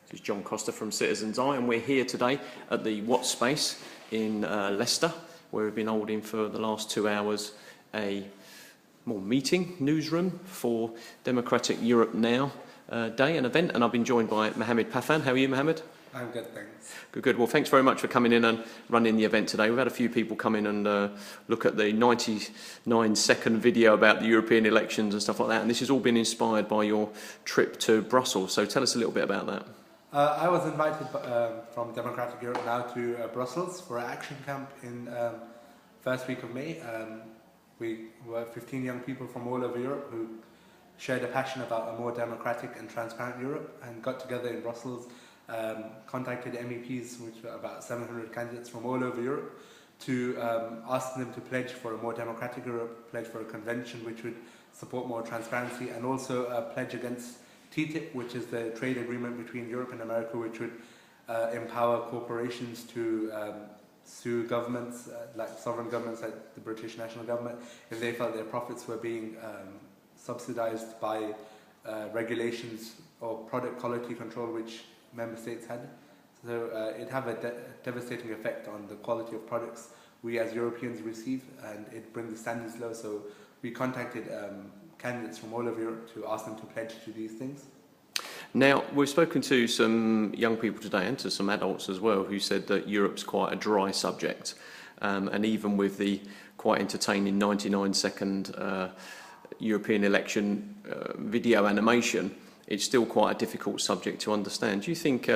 This is John Costa from Citizens Eye, and we're here today at the Watts Space in Leicester, where we've been holding for the last 2 hours a more newsroom for Democratic Europe Now Day, an event, and I've been joined by Mu-hamid Pathan. How are you, Mu-hamid? I'm good, thanks. Good. Well, thanks very much for coming in and running the event today. We've had a few people come in and look at the 99-second video about the European elections and stuff like that, and this has all been inspired by your trip to Brussels. So tell us a little bit about that. I was invited from Democratic Europe Now to Brussels for an action camp in first week of May. We were 15 young people from all over Europe who shared a passion about a more democratic and transparent Europe and got together in Brussels, contacted MEPs, which were about 700 candidates from all over Europe, to ask them to pledge for a more democratic Europe, pledge for a convention which would support more transparency, and also pledge against TTIP, which is the trade agreement between Europe and America, which would empower corporations to sue governments, like sovereign governments like the British national government, if they felt their profits were being subsidized by regulations or product quality control which member states had. So it have a devastating effect on the quality of products we as Europeans receive, and it brings the standards low. So we contacted candidates from all over Europe to ask them to pledge to these things. Now, we've spoken to some young people today and to some adults as well who said that Europe's quite a dry subject, and even with the quite entertaining 99-second European election video animation, it's still quite a difficult subject to understand. Do you think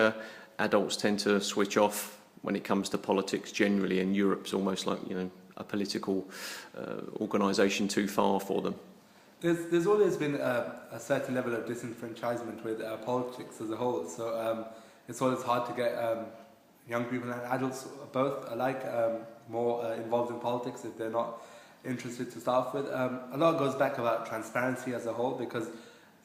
adults tend to switch off when it comes to politics generally, and Europe's almost like, you know, a political organisation too far for them? There's always been a certain level of disenfranchisement with politics as a whole, so it's always hard to get young people and adults both alike more involved in politics if they're not interested to start with. A lot goes back about transparency as a whole, because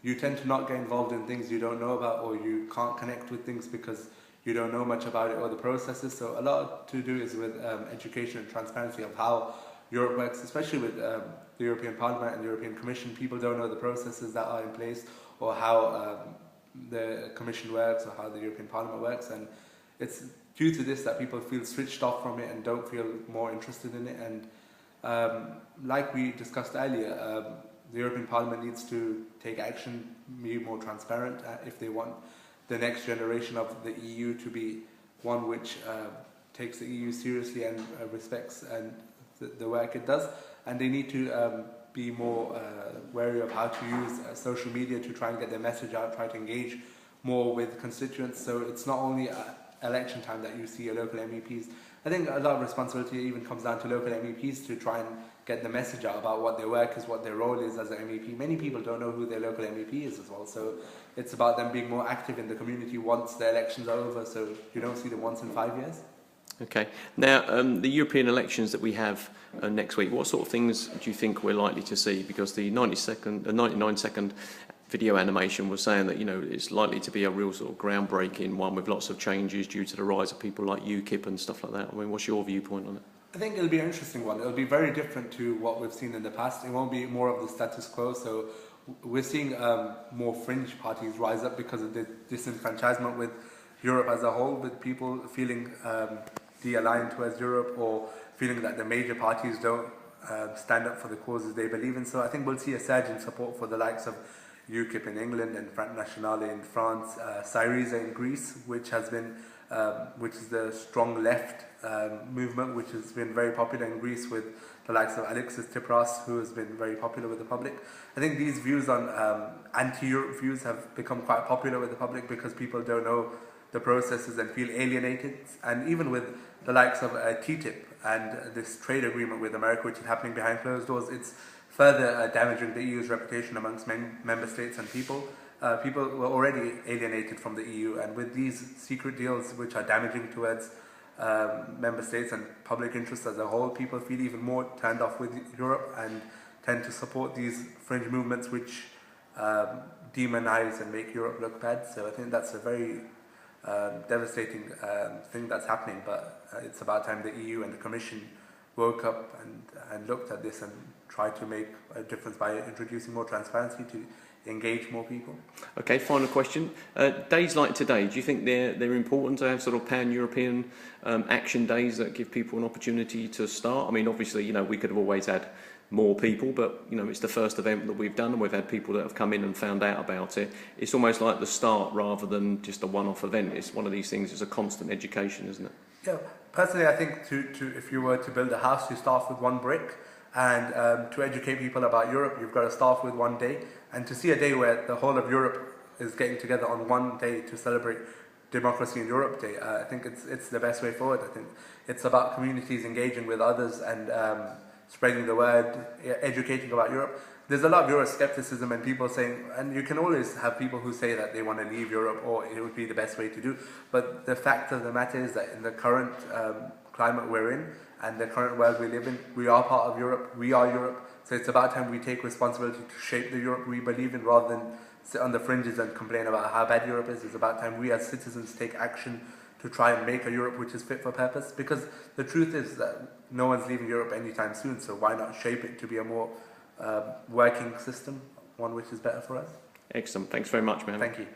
you tend to not get involved in things you don't know about, or you can't connect with things because you don't know much about it or the processes. So a lot to do is with education and transparency of how Europe works, especially with the European Parliament and the European Commission. People don't know the processes that are in place, or how the Commission works, or how the European Parliament works, and it's due to this that people feel switched off from it and don't feel more interested in it. And like we discussed earlier, the European Parliament needs to take action, be more transparent if they want the next generation of the EU to be one which takes the EU seriously and respects and the work it does. And they need to be more wary of how to use social media to try and get their message out, try to engage more with constituents. So it's not only election time that you see your local MEPs. I think a lot of responsibility even comes down to local MEPs to try and get the message out about what their work is, what their role is as an MEP. Many people don't know who their local MEP is as well, so it's about them being more active in the community once the elections are over, so you don't see them once in 5 years. Okay. Now, the European elections that we have next week, what sort of things do you think we're likely to see? Because the 99-second video animation was saying that, you know, it's likely to be a real sort of groundbreaking one with lots of changes due to the rise of people like UKIP and stuff like that. I mean, what's your viewpoint on it? I think it'll be an interesting one. It'll be very different to what we've seen in the past. It won't be more of the status quo. So we're seeing more fringe parties rise up because of the disenfranchisement with Europe as a whole, with people feeling de-aligned towards Europe, or feeling that the major parties don't stand up for the causes they believe in. So I think we'll see a surge in support for the likes of UKIP in England and Front National in France, Syriza in Greece, which has been which is the strong left movement, which has been very popular in Greece with the likes of Alexis Tsipras, who has been very popular with the public. I think these views on anti-Europe views have become quite popular with the public because people don't know the processes and feel alienated. And even with the likes of TTIP and this trade agreement with America, which is happening behind closed doors, it's further damaging the EU's reputation amongst member states and people. People were already alienated from the EU, and with these secret deals which are damaging towards member states and public interest as a whole, people feel even more turned off with Europe and tend to support these fringe movements which demonize and make Europe look bad. So I think that's a very devastating thing that's happening, but it's about time the EU and the Commission woke up and looked at this and tried to make a difference by introducing more transparency to engage more people. Okay, final question. Days like today, do you think they're important to have sort of pan-European action days that give people an opportunity to start? I mean, obviously, you know, we could have always had more people, but, you know, it's the first event that we've done and we've had people that have come in and found out about it. It's almost like the start rather than just a one-off event. It's one of these things, it's a constant education, isn't it? Yeah, personally, I think if you were to build a house, you start with one brick. And to educate people about Europe, you've got to start with one day. And to see a day where the whole of Europe is getting together on one day to celebrate Democracy in Europe Day, I think it's the best way forward. I think it's about communities engaging with others and spreading the word, educating about Europe. There's a lot of Euroscepticism and people saying, and you can always have people who say that they want to leave Europe or it would be the best way to do. But the fact of the matter is that in the current climate we're in, and the current world we live in, we are part of Europe, we are Europe, so it's about time we take responsibility to shape the Europe we believe in rather than sit on the fringes and complain about how bad Europe is. It's about time we as citizens take action to try and make a Europe which is fit for purpose, because the truth is that no one's leaving Europe anytime soon, so why not shape it to be a more working system, one which is better for us. Excellent, thanks very much, man. Thank you.